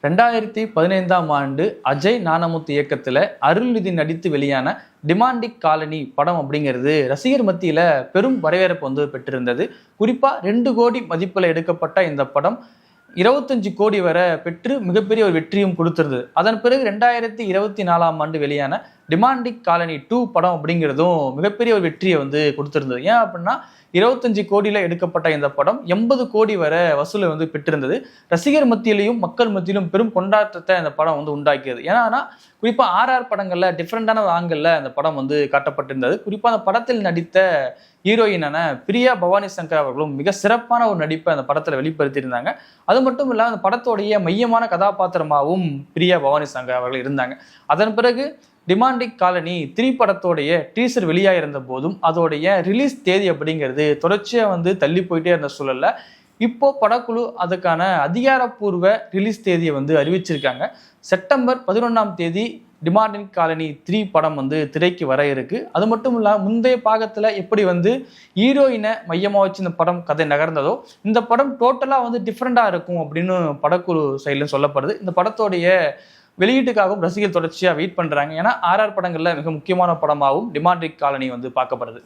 2015ஆம் ஆண்டு அஜய் நானமுத்து இயக்கத்தில் அருள்நிதி நடித்து வெளியான டிமாண்டிக் காலனி படம் அப்படிங்கிறது ரசிகர் மத்தியில் பெரும் வரவேற்பு பெற்றிருந்தது. குறிப்பாக 2 கோடி மதிப்பில் எடுக்கப்பட்ட இந்த படம் 25 கோடி வரை பெற்று மிகப்பெரிய ஒரு வெற்றியும் கொடுத்திருந்தது. அதன் பிறகு 2024ஆம் ஆண்டு வெளியான டிமாண்டிக் காலனி 2 படம் அப்படிங்கிறதும் மிகப்பெரிய ஒரு வெற்றியை கொடுத்திருந்தது. ஏன் அப்படின்னா 25 கோடியில் எடுக்கப்பட்ட இந்த படம் 80 கோடி வரை வசூலை பெற்றிருந்தது. ரசிகர் மத்தியிலையும் மக்கள் மத்தியிலும் பெரும் கொண்டாட்டத்தை இந்த படம் உண்டாக்கியது. ஏன்னா குறிப்பாக RR படங்கள்ல டிஃப்ரெண்டான ஆங்கிளில் அந்த படம் காட்டப்பட்டிருந்தது. குறிப்பாக அந்த படத்தில் நடித்த ஹீரோயினான பிரியா பவானி சங்கர் அவர்களும் மிக சிறப்பான ஒரு நடிப்பை அந்த படத்தில் வெளிப்படுத்தியிருந்தாங்க. அது மட்டும் இல்லாமல் அந்த படத்தோடைய மையமான கதாபாத்திரமாகவும் பிரியா பவானி சங்கர் அவர்கள் இருந்தாங்க. அதன் பிறகு டிமாண்டிக் காலனி 3 படத்தோடைய டீசர் வெளியாயிருந்த போதும் அதோடைய ரிலீஸ் தேதி அப்படிங்கிறது தொடர்ச்சியாக தள்ளி போயிட்டே இருந்த சூழல்ல இப்போ படக்குழு அதுக்கான அதிகாரப்பூர்வ ரிலீஸ் தேதியை அறிவிச்சிருக்காங்க. செப்டம்பர் 11ஆம் தேதி டிமாண்டிக் காலனி 3 படம் திரைக்கு வர இருக்கு. அது மட்டும் இல்லாமல் முந்தைய பாகத்துல எப்படி ஹீரோயினை மையமா வச்சு இந்த படம் கதை நகர்ந்ததோ இந்த படம் டோட்டலா டிஃப்ரெண்டா இருக்கும் அப்படின்னு படக்குழு சைட்ல சொல்லப்படுது. இந்த படத்தோடைய வெளியீட்டுக்காகவும் ரசிகர்கள் தொடர்ச்சியா வெயிட் பண்றாங்க. ஏன்னா RR படங்கள்ல மிக முக்கியமான படமாகவும் டிமாண்டிக் காலனி பார்க்கப்படுது.